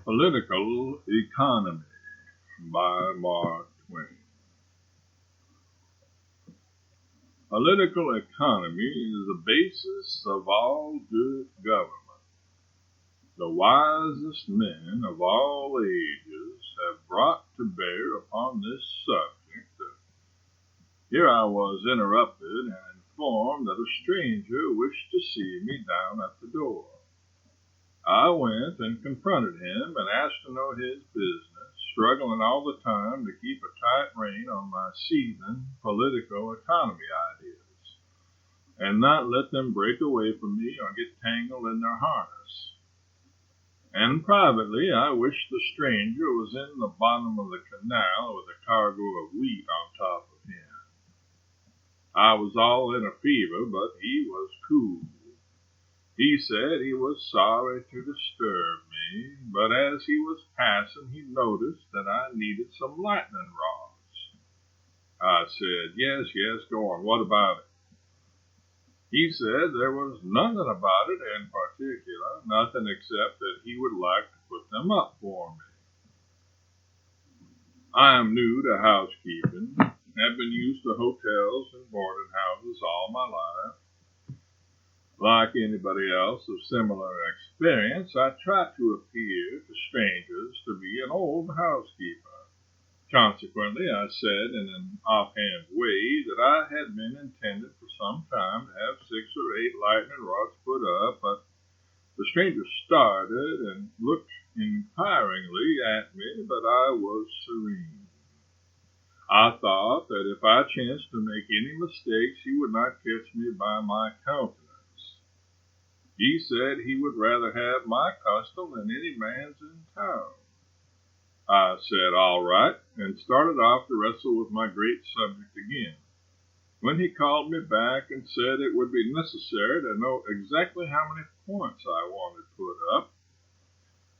Political Economy by Mark Twain. Political economy is the basis of all good government. The wisest men of all ages have brought to bear upon this subject. Here I was interrupted and informed that a stranger wished to see me down at the door. I went and confronted him and asked to know his business, struggling all the time to keep a tight rein on my seething political economy ideas, and not let them break away from me or get tangled in their harness. And privately, I wished the stranger was in the bottom of the canal with a cargo of wheat on top of him. I was all in a fever, but he was cool. He said he was sorry to disturb me, but as he was passing, he noticed that I needed some lightning rods. I said, yes, go on. What about it? He said there was nothing about it in particular, nothing except that he would like to put them up for me. I am new to housekeeping, have been used to hotels and boarding houses all my life. Like anybody else of similar experience, I try to appear to strangers to be an old housekeeper. Consequently, I said in an offhand way that I had been intended for some time to have 6 or 8 lightning rods put up, but the stranger started and looked inquiringly at me, but I was serene. I thought that if I chanced to make any mistakes, he would not catch me by my countenance. He said he would rather have my custom than any man's in town. I said, all right, and started off to wrestle with my great subject again, when he called me back and said it would be necessary to know exactly how many points I wanted put up,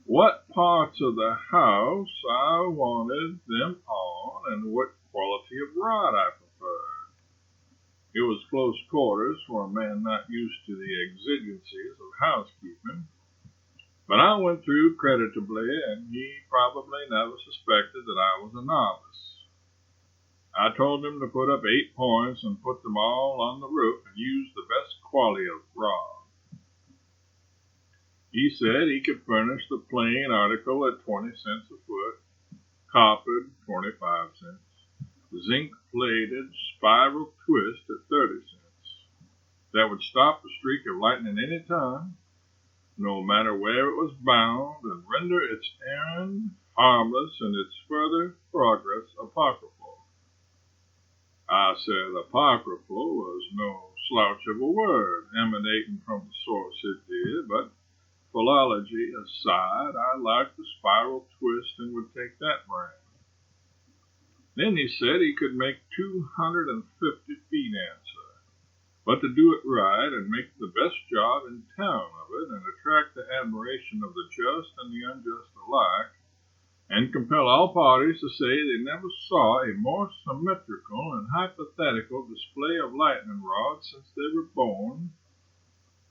what parts of the house I wanted them on, and what quality of rod I preferred. It was close quarters for a man not used to the exigencies of housekeeping, but I went through creditably, and he probably never suspected that I was a novice. I told him to put up 8 points and put them all on the roof and use the best quality of rod. He said he could furnish the plain article at 20 cents a foot, coppered 25 cents, zinc-plated spiral twist at 30 cents. That would stop the streak of lightning any time, no matter where it was bound, and render its errand harmless and its further progress apocryphal. I said apocryphal was no slouch of a word, emanating from the source it did, but philology aside, I liked the spiral twist and would take that brand. Then he said he could make 250 feet answer, but to do it right and make the best job in town of it and attract the admiration of the just and the unjust alike, and compel all parties to say they never saw a more symmetrical and hypothetical display of lightning rods since they were born,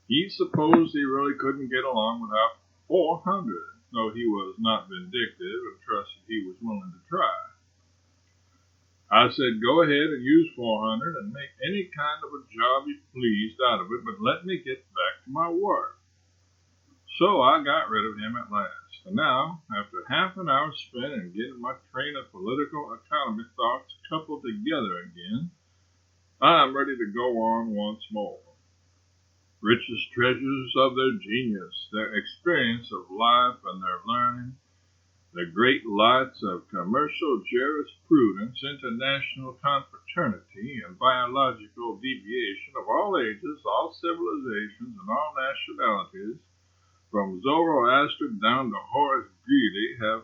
he supposed he really couldn't get along without 400, though he was not vindictive and trusted he was willing to try. I said, go ahead and use 400 and make any kind of a job you pleased out of it, but let me get back to my work. So I got rid of him at last. And now, after half an hour spent in getting my train of political economy thoughts coupled together again, I am ready to go on once more. Richest treasures of their genius, their experience of life and their learning, the great lights of commercial jurisprudence, international confraternity, and biological deviation of all ages, all civilizations, and all nationalities, from Zoroaster down to Horace Greeley, have...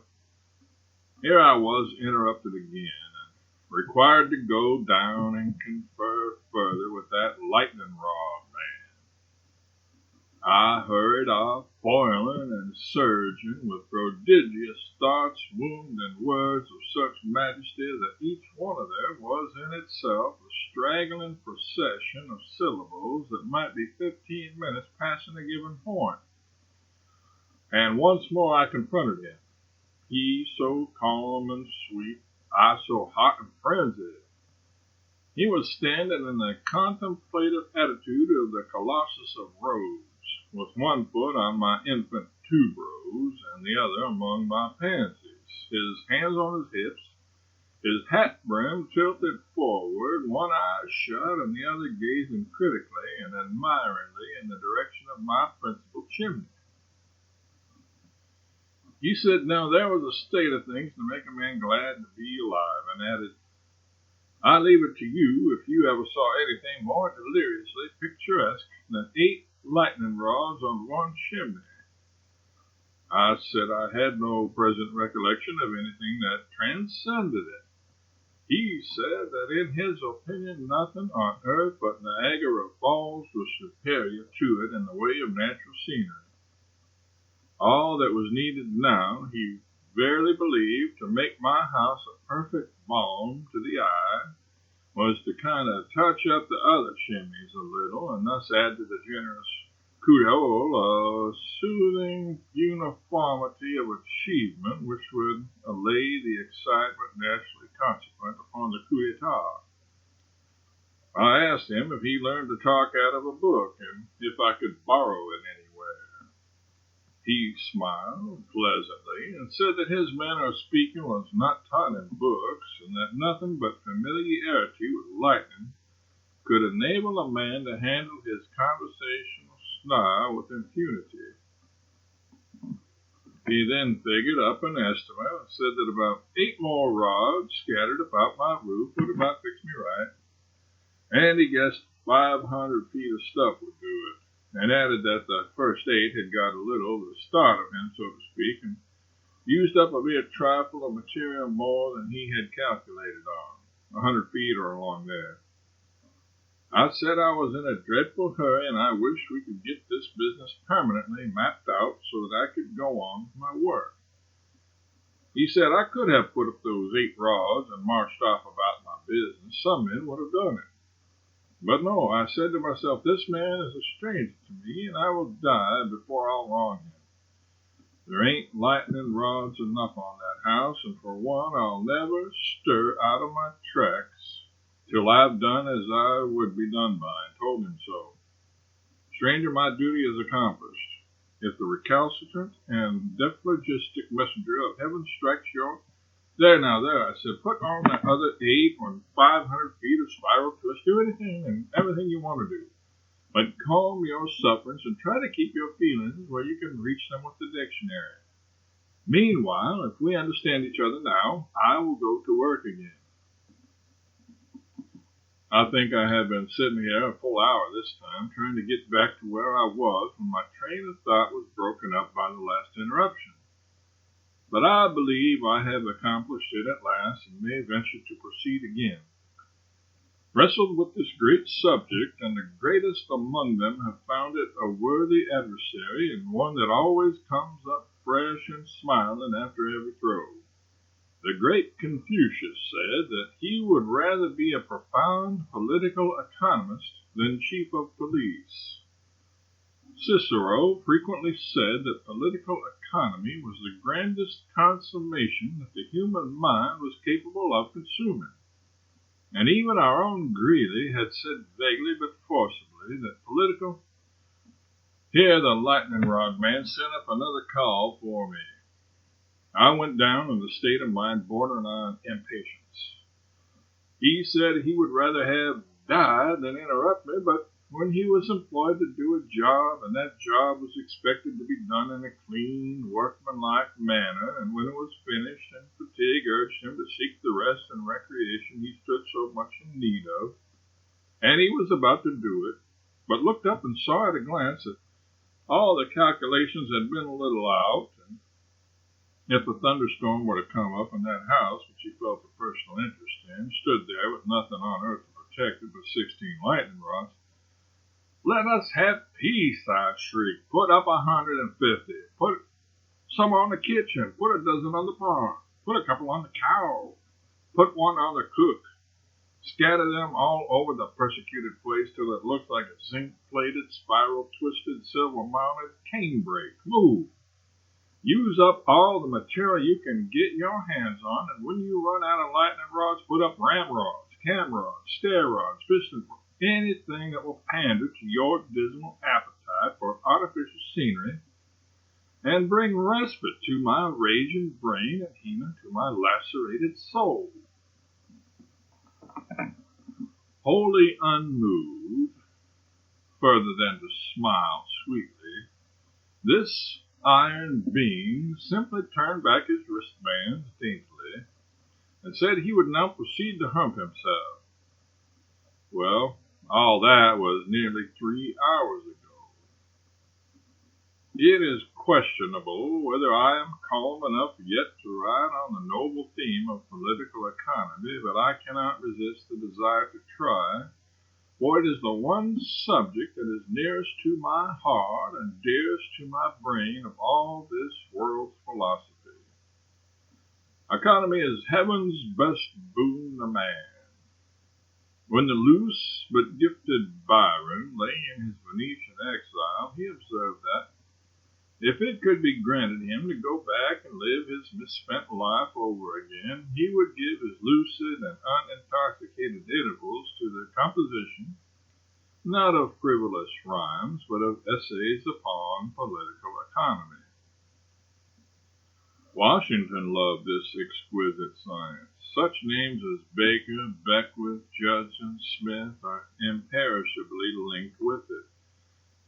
Here I was interrupted again, and required to go down and confer further with that lightning rod man. I hurried off, boiling and surging, with prodigious thoughts wombed in words of such majesty that each one of them was in itself a straggling procession of syllables that might be 15 minutes passing a given point. And once more I confronted him. he so calm and sweet, I so hot and frenzied. He was standing in the contemplative attitude of the Colossus of Rhodes, with one foot on my infant tuberose and the other among my pansies, his hands on his hips, his hat brim tilted forward, one eye shut and the other gazing critically and admiringly in the direction of my principal chimney. He said now there was a state of things to make a man glad to be alive, and added, I leave it to you if you ever saw anything more deliriously picturesque than 8 lightning rods on one chimney. I said I had no present recollection of anything that transcended it. He said that in his opinion nothing on earth but Niagara Falls was superior to it in the way of natural scenery. All that was needed now, he verily believed, to make my house a perfect balm to the eye, was to kind of touch up the other chimneys a little, and thus add to the generous kudo a soothing uniformity of achievement which would allay the excitement naturally consequent upon the coup d'etat. I asked him if he learned to talk out of a book, and if I could borrow it anywhere. He smiled pleasantly and said that his manner of speaking was not taught in books, and that nothing but familiarity with lightning could enable a man to handle his conversational style with impunity. He then figured up an estimate and said that about 8 more rods scattered about my roof would about fix me right, and he guessed 500 feet of stuff would do it, and added that the first 8 had got a little the start of him, so to speak, and used up a mere trifle of material more than he had calculated on, 100 feet or along there. I said I was in a dreadful hurry, and I wished we could get this business permanently mapped out so that I could go on with my work. He said I could have put up those 8 rods and marched off about my business. Some men would have done it. But no, I said to myself, this man is a stranger to me, and I will die before I'll wrong him. There ain't lightning rods enough on that house, and for one, I'll never stir out of my tracks till I've done as I would be done by, and told him so. Stranger, my duty is accomplished. If the recalcitrant and dephlogistic messenger of heaven strikes your... There, I said, put on that other 8 or 500 feet of spiral twist, do anything and everything you want to do. But calm your sufferings and try to keep your feelings where you can reach them with the dictionary. Meanwhile, if we understand each other now, I will go to work again. I think I have been sitting here a full hour this time, trying to get back to where I was when my train of thought was broken up by the last interruption. But I believe I have accomplished it at last, and may venture to proceed again. Wrestled with this great subject, and the greatest among them have found it a worthy adversary, and one that always comes up fresh and smiling after every throw. The great Confucius said that he would rather be a profound political economist than chief of police. Cicero frequently said that political economy was the grandest consummation that the human mind was capable of consuming. And even our own Greeley had said vaguely but forcibly that political... Here the lightning rod man sent up another call for me. I went down in a state of mind bordering on impatience. He said he would rather have died than interrupt me, but when he was employed to do a job, and that job was expected to be done in a clean, workmanlike manner, and when it was finished and fatigue urged him to seek the rest and recreation he stood so much in need of, and he was about to do it, but looked up and saw at a glance that all the calculations had been a little out, and if a thunderstorm were to come up in that house, which he felt a personal interest in, stood there with nothing on earth to protect it but 16 lightning rods. Let us have peace, I shrieked. Put up 150. Put some on the kitchen. Put a dozen on the barn. Put a couple on the cow. Put one on the cook. Scatter them all over the persecuted place till it looked like a zinc-plated, spiral-twisted, silver-mounted canebrake. Move. Use up all the material you can get your hands on, and when you run out of lightning rods, put up ramrods, cam rods, stair rods, piston rods, anything that will pander to your dismal appetite for artificial scenery and bring respite to my raging brain and healing to my lacerated soul. Wholly unmoved, further than to smile sweetly, this iron being simply turned back his wristbands daintily and said he would now proceed to hump himself. Well, all that was nearly 3 hours ago. It is questionable whether I am calm enough yet to write on the noble theme of political economy, but I cannot resist the desire to try, for it is the one subject that is nearest to my heart and dearest to my brain of all this world's philosophy. Economy is heaven's best boon to man. When the loose but gifted Byron lay in his Venetian exile, he observed that if it could be granted him to go back and live his misspent life over again, he would give his lucid and unintoxicated intervals to the composition, not of frivolous rhymes, but of essays upon political economy. Washington loved this exquisite science. Such names as Baker, Beckwith, Judson, Smith are imperishably linked with it.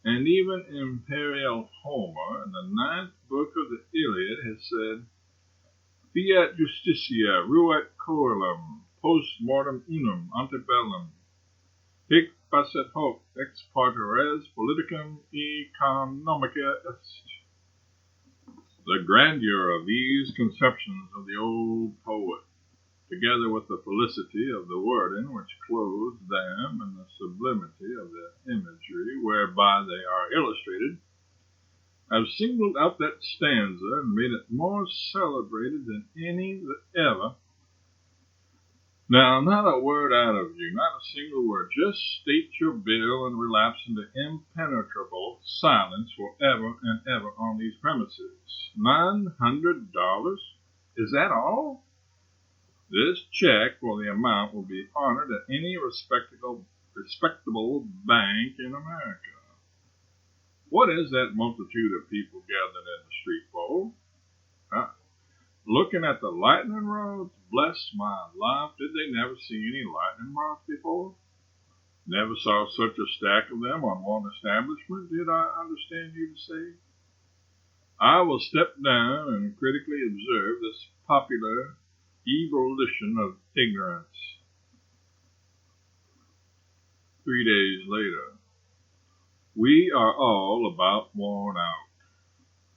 And even Imperial Homer, in the 9th book of the Iliad, has said, Fiat justitia ruat coelum, post mortem unum ante bellum, hic facet hoc ex parte res politicum economica est. The grandeur of these conceptions of the old poet, together with the felicity of the wording which clothes them and the sublimity of the imagery whereby they are illustrated, have singled out that stanza and made it more celebrated than any that ever. Now, not a word out of you, not a single word. Just state your bill and relapse into impenetrable silence forever and ever on these premises. $900? Is that all? This check for the amount will be honored at any respectable bank in America. What is that multitude of people gathered in the street for? Looking at the lightning rods? Bless my life, did they never see any lightning rods before? Never saw such a stack of them on one establishment, did I understand you to say? I will step down and critically observe this popular ebullition of ignorance. 3 days later. We are all about worn out.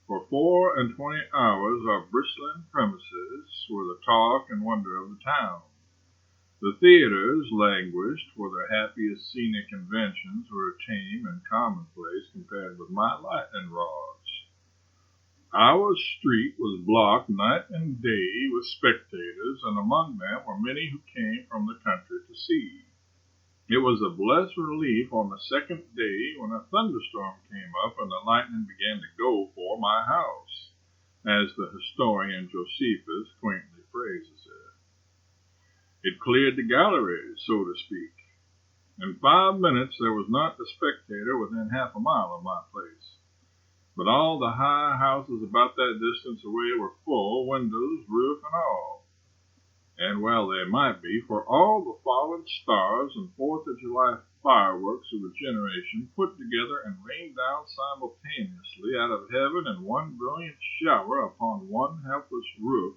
For 24 hours our bristling premises were the talk and wonder of the town. The theaters languished, for their happiest scenic conventions were tame and commonplace compared with my lightning rods. Our street was blocked night and day with spectators, and among them were many who came from the country to see. It was a blessed relief on the second day when a thunderstorm came up and the lightning began to go for my house, as the historian Josephus quaintly phrases it. It cleared the galleries, so to speak. In 5 minutes there was not a spectator within half a mile of my place. But all the high houses about that distance away were full, windows, roof, and all. And well they might be, for all the fallen stars and 4th of July fireworks of the generation put together and rained down simultaneously out of heaven in one brilliant shower upon one helpless roof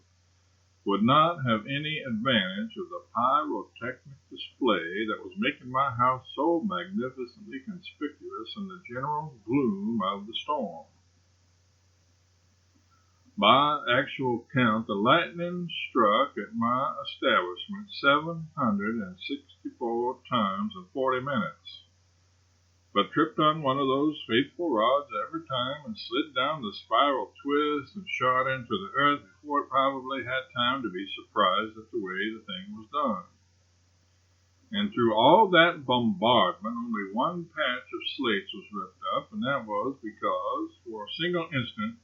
would not have any advantage of the pyrotechnic display that was making my house so magnificently conspicuous in the general gloom of the storm. By actual count, the lightning struck at my establishment 764 times in 40 minutes, but tripped on one of those faithful rods every time and slid down the spiral twist and shot into the earth before it probably had time to be surprised at the way the thing was done. And through all that bombardment, only one patch of slates was ripped up, and that was because, for a single instant,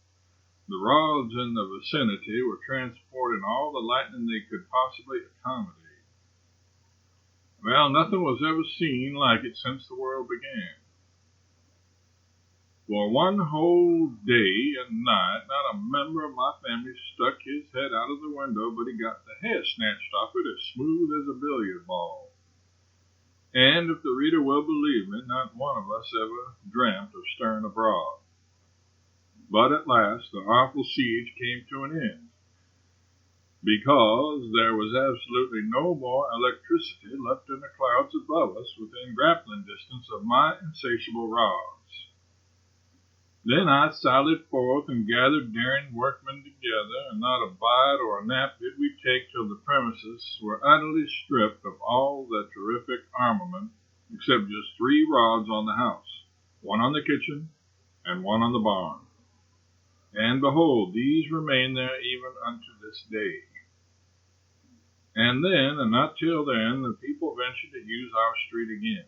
The rods in the vicinity were transporting all the lightning they could possibly accommodate. Well, nothing was ever seen like it since the world began. For one whole day and night, not a member of my family stuck his head out of the window, but he got the hair snatched off it as smooth as a billiard ball. And if the reader will believe me, not one of us ever dreamt of stirring abroad. But at last the awful siege came to an end, because there was absolutely no more electricity left in the clouds above us within grappling distance of my insatiable rods. Then I sallied forth and gathered daring workmen together, and not a bite or a nap did we take till the premises were utterly stripped of all the terrific armament, except just 3 rods on the house, 1 on the kitchen, and 1 on the barn. And behold, these remain there even unto this day. And then, and not till then, the people ventured to use our street again.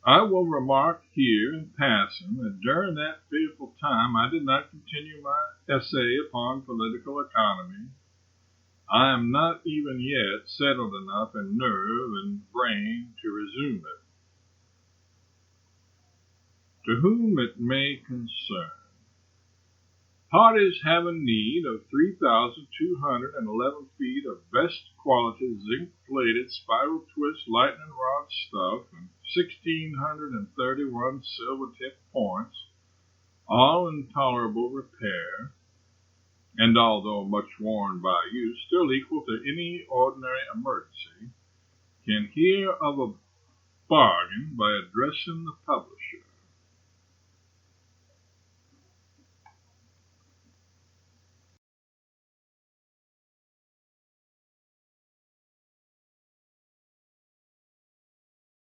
I will remark here in passing that during that fearful time I did not continue my essay upon political economy. I am not even yet settled enough in nerve and brain to resume it. To whom it may concern. Parties having need of 3,211 feet of best quality zinc-plated spiral twist lightning rod stuff and 1,631 silver-tipped points, all in tolerable repair, and although much worn by use, still equal to any ordinary emergency, can hear of a bargain by addressing the publisher.